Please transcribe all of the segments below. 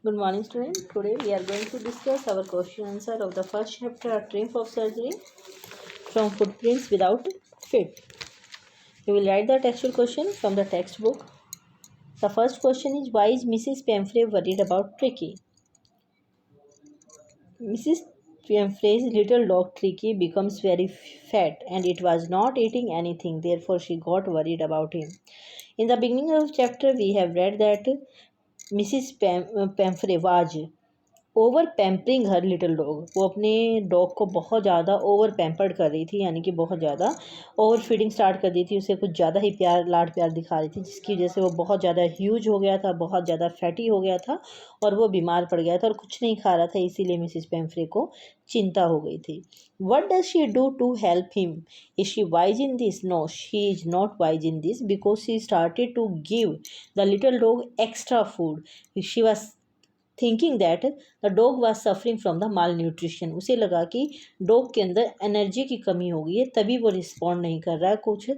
Good morning, students. Today we are going to discuss our question answer of the first chapter, A Triumph of Surgery, from Footprints Without Feet. We will write the textual question from the textbook. The first question is, why is Mrs. Pamphlet worried about Tricky? Mrs. Pamphlet's little dog Tricky becomes very fat and it was not eating anything, therefore she got worried about him. In the beginning of the chapter, we have read that Mrs. Pamphlet was over pampering her little dog, वो अपने dog को बहुत ज़्यादा over pampered कर रही थी, यानी कि बहुत ज़्यादा ओवर फीडिंग स्टार्ट कर दी थी, उसे कुछ ज़्यादा ही प्यार लाड प्यार दिखा रही थी, जिसकी वजह से वो बहुत ज़्यादा ह्यूज हो गया था, बहुत ज़्यादा फैटी हो गया था और वो बीमार पड़ गया था और कुछ नहीं खा रहा था। इसीलिए मिसिस पेम्फ्रे को चिंता हो गई थी। What does she do to help him? Is she wise in this? No, she is not wise in this because she started to give the little dog extra food. She was thinking that the dog was suffering from the malnutrition. उसे लगा कि dog के अंदर energy की कमी हो गई है, तभी वो रिस्पॉन्ड नहीं कर रहा है, कुछ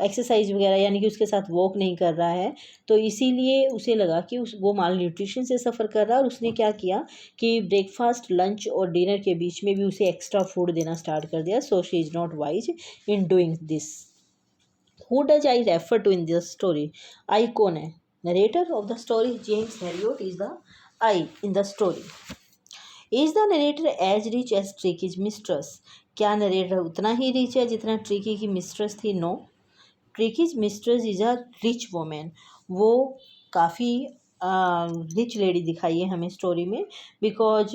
एक्सरसाइज वगैरह यानी कि उसके साथ वॉक नहीं कर रहा है, तो इसीलिए उसे लगा कि वो माल न्यूट्रिशन से सफ़र कर रहा है। और उसने क्या किया कि ब्रेकफास्ट, लंच और डिनर के बीच में भी उसे एक्स्ट्रा फूड देना स्टार्ट कर दिया। So she is not wise in doing this. Who does I refer to in this story? I कौन है? Narrator of the story James Herriot is the I in the story. Is the narrator as rich as Tricky's mistress? क्या narrator उतना ही rich है जितना Tricky की mistress थी? No, Tricky's mistress is a rich women. वो काफ़ी rich lady दिखाई है हमें स्टोरी में, because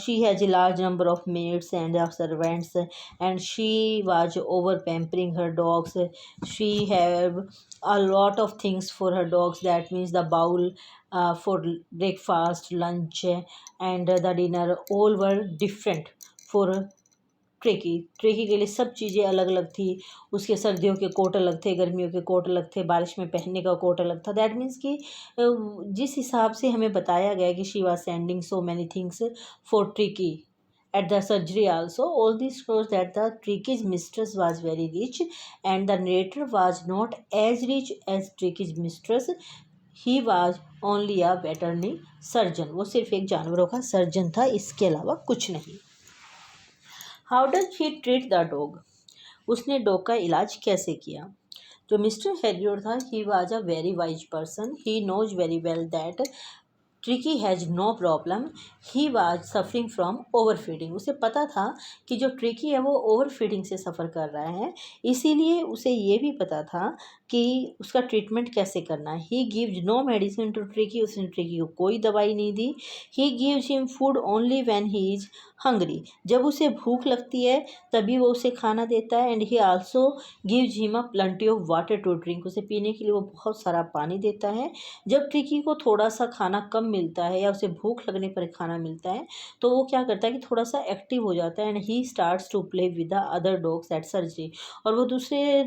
she has a large number of maids and servants and she was over pampering her dogs. She have a lot of things for her dogs. That means the bowl for breakfast, lunch and the dinner all were different for ट्रेकी के लिए सब चीज़ें अलग अलग थी। उसके सर्दियों के कोट अलग थे, गर्मियों के कोट अलग थे, बारिश में पहनने का कोट अलग था। दैट मीन्स कि जिस हिसाब से हमें बताया गया कि she was sending so many things for tricky at the surgery also, all this shows that the Tricky's mistress was very rich and the narrator was not as rich as Tricky's mistress. He was only a veterinary surgeon. वो सिर्फ एक जानवरों का surgeon था, इसके अलावा कुछ नहीं। How does he treat the dog? उसने डॉग का इलाज कैसे किया? जो मिस्टर हेरियोट था, he was a very wise person. He knows very well that Tricky has no problem. He was suffering from over feeding. उसे पता था कि जो ट्रिकी है वो ओवर फीडिंग से सफ़र कर रहा है, इसीलिए उसे ये भी पता था कि उसका ट्रीटमेंट कैसे करना है. He gives no medicine to Tricky. उसने ट्रिकी को कोई दवाई नहीं दी. He gives him food only when he is hungry. जब उसे भूख लगती है तभी वो उसे खाना देता है. And he also gives him a plenty of water to drink. उसे पीने के लिए वो बहुत सारा पानी देता है. जब ट्रिकी को थोड़ा सा खाना कम मिलता है या उसे भूख लगने पर खाना मिलता है, तो वो क्या करता है कि थोड़ा सा एक्टिव हो जाता है. And he starts to play with the other dogs at surgery. और वो दूसरे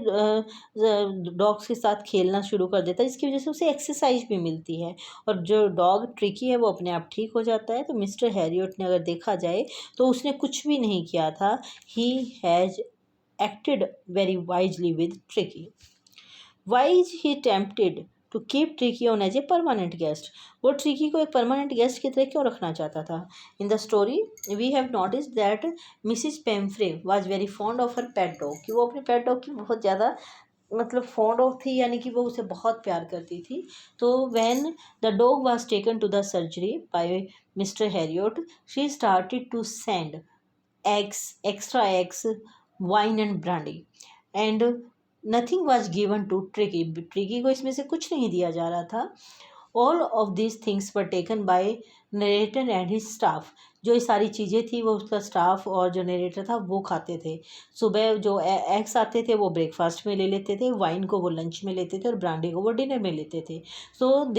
डॉग्स के साथ खेलना शुरू कर देता है, जिसकी वजह से उसे एक्सरसाइज भी मिलती है और जो डॉग ट्रिकी है वो अपने आप ठीक हो जाता है. तो मिस्टर हैरियोट ने अगर देखा जाए तो उसने कुछ भी नहीं किया था. He has acted very wisely with Tricky. Why is he tempted to keep Tricky on as a permanent guest? वो ट्रिकी को एक परमानेंट गेस्ट की तरह क्यों रखना चाहता था? In the story we have notice that Mrs Pumphrey was very fond of her pet dog. कि वो अपने पेट डॉग की बहुत ज़्यादा फॉन्ड ऑफ थी, यानी कि वो उसे बहुत प्यार करती थी. तो when the dog was taken to the surgery by Mr Herriot, she started to send eggs, extra eggs, wine and brandy, and nothing was given to Tricky. Tricky को इसमें से कुछ नहीं दिया जा रहा था. All of these things were taken by narrator and his staff. जो ये सारी चीज़ें थी वो उसका स्टाफ और जो नरेटर था वो खाते थे. सुबह जो एग्स आते थे वो ब्रेकफास्ट में ले लेते थे, वाइन को वो लंच में लेते थे और ब्रांडी को वो डिनर में लेते थे. So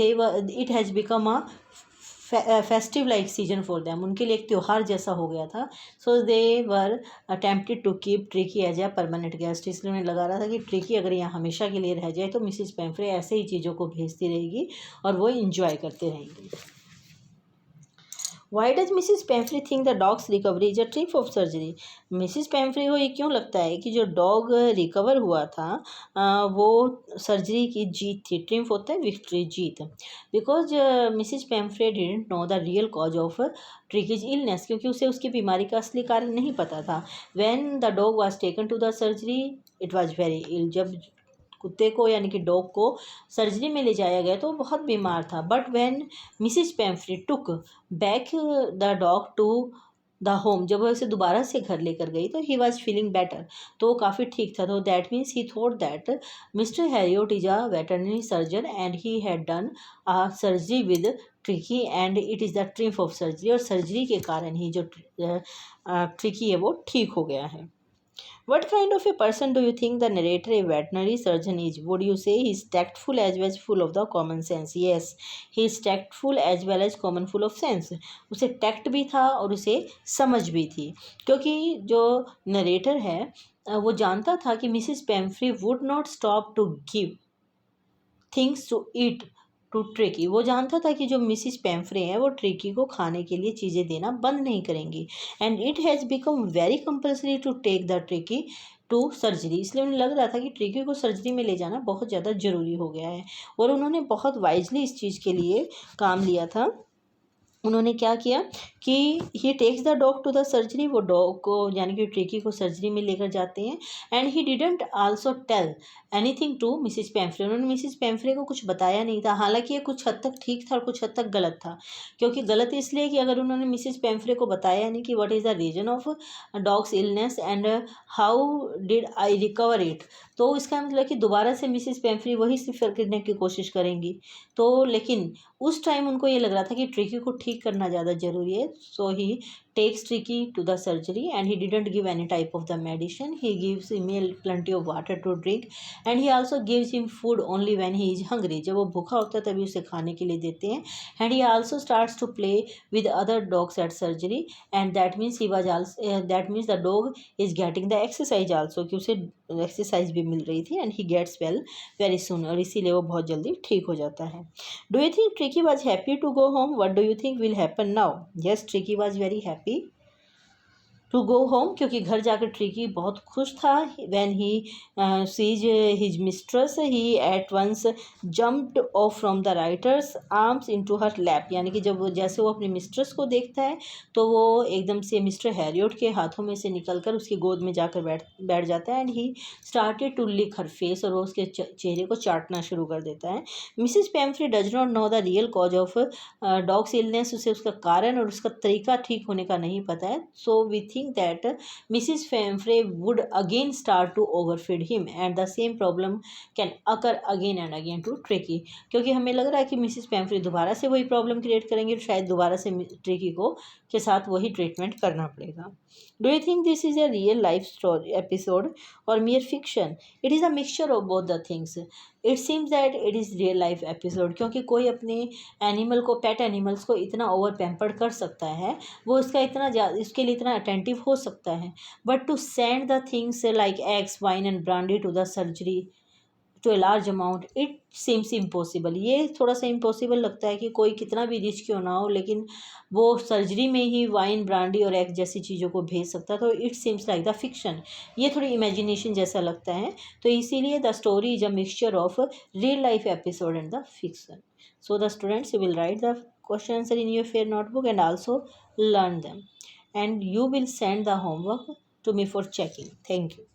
it has become a festive like season for them. उनके लिए एक त्यौहार जैसा हो गया था. So they were attempted to keep Tricky as a permanent guest. इसलिए उन्हें लगा रहा था कि ट्रिकी अगर यहाँ हमेशा के लिए रह जाए तो मिसिस पेम्फ्रे ऐसे ही चीज़ों को भेजती रहेगी और वो इंजॉय करते रहेंगे. Why does Mrs Pumphrey think the dog's recovery is a trip of surgery? Mrs Pumphrey को ये क्यों लगता है कि जो डॉग रिकवर हुआ था वो सर्जरी की जीत थी? ट्रिम्फ होता है विक्ट्री, जीत। Because Mrs Pumphrey didn't know the real cause of Tricky's illness, क्योंकि उसे उसकी बीमारी का असली कारण नहीं पता था। When the dog was taken to the surgery it was very ill. जब कुत्ते को यानी कि डॉग को सर्जरी में ले जाया गया तो वो बहुत बीमार था। But when Mrs Pumphrey took back the dog to the home, जब वह उसे दोबारा से घर लेकर गई तो ही वॉज फीलिंग बेटर, तो वो काफ़ी ठीक था। तो that means he thought that Mr Herriot is a veterinary surgeon and he had done a surgery with Tricky and it is the triumph of surgery, और सर्जरी के कारण ही जो ट्रिकी है वो ठीक हो गया है। What kind of a person do you think the narrator, a veterinary surgeon, is? Would you say he is tactful as well as full of the common sense? Yes, he is tactful as well as common full of sense. उसे tact भी था और उसे समझ भी थी, क्योंकि जो नरेटर है वो जानता था कि Mrs Pumphrey would not stop to give things to eat to Tricky. वो जानता था कि जो मिसिस पेम्फ्रे हैं वो ट्रिकी को खाने के लिए चीज़ें देना बंद नहीं करेंगी। And it has become very compulsory to take the Tricky to surgery, इसलिए उन्हें लग रहा था कि ट्रिकी को सर्जरी में ले जाना बहुत ज़्यादा ज़रूरी हो गया है। और उन्होंने बहुत वाइजली इस चीज़ के लिए काम लिया था। उन्होंने क्या किया कि he takes the dog to the surgery, वो डॉग को यानी कि ट्रिकी को सर्जरी में लेकर जाते हैं। And he didn't also tell anything to Mrs Pumphrey, उन्होंने मिसिस पेम्फ्रे को कुछ बताया नहीं था। हालांकि ये कुछ हद तक ठीक था और कुछ हद तक गलत था, क्योंकि गलत इसलिए कि अगर उन्होंने मिसिस पेम्फ्रे को बताया नहीं कि what is the reason of dogs illness and how did I recover it, तो इसका मतलब कि दोबारा से मिसिस पेम्फ्रे वही सिफर करने की कोशिश करेंगी। तो लेकिन उस टाइम उनको ये लग रहा था कि ट्रिकी को ठीक करना ज़्यादा ज़रूरी है। So he takes Tricky to the surgery and he didn't give any type of the medicine, he gives him plenty of water to drink and he also gives him food only when he is hungry, जब वो भूखा होता है तभी उसे खाने के लिए देते हैं। And he also starts to play with other dogs at surgery and that means he was also that means the dog is getting the exercise also, कि उसे एक्सरसाइज भी मिल रही थी। And he gets well very soon, और इसीलिए वो बहुत जल्दी ठीक हो जाता है। Do you think Tricky was happy to go home? What do you think will happen now? Yes, Tricky was very happy to go home, क्योंकि घर जाकर ट्रिकी बहुत खुश था। When he sees his mistress he at once jumped off from the writer's arms into her lap, यानी कि जब जैसे वो अपनी मिस्ट्रेस को देखता है तो वो एकदम से मिस्टर हैरियोट के हाथों में से निकलकर उसकी गोद में जाकर बैठ जाता है। And he started to lick her face, और वो उसके चेहरे को चाटना शुरू कर देता है। Mrs Pumphrey does not know the real cause of dogs illness, उसे उसका कारण और उसका तरीका ठीक होने का नहीं पता है। So we think that Mrs. Famfrey would again start to overfeed him and the same problem can occur again and again to Tricky, क्योंकि हमें लग रहा है कि मिसिस पेम्फ्री दोबारा से वही प्रॉब्लम क्रिएट करेंगे, शायद दोबारा से ट्रिकी को के साथ वही ट्रीटमेंट करना पड़ेगा। Do you think this is a real life story episode और mere fiction? It is a mixture of both the things. It seems that it is real life episode, क्योंकि कोई अपने एनिमल को, पेट एनिमल्स को इतना over pampered कर सकता है, वो इसका इतना इसके लिए इतना अटेंटिव हो सकता है। But to send the things like eggs wine and brandy to the surgery to a large amount, it seems impossible. ये थोड़ा सा इम्पॉसिबल लगता है कि कोई कितना भी रिच क्यों ना हो लेकिन वो सर्जरी में ही वाइन ब्रांडी और एग जैसी चीज़ों को भेज सकता है। तो it seems like the fiction, ये थोड़ी इमेजिनेशन जैसा लगता है। तो इसीलिए the story is a mixture of real life episode and the fiction. So the students, you will write the question answer in your fair notebook and also learn them, and you will send the homework to me for checking. Thank you.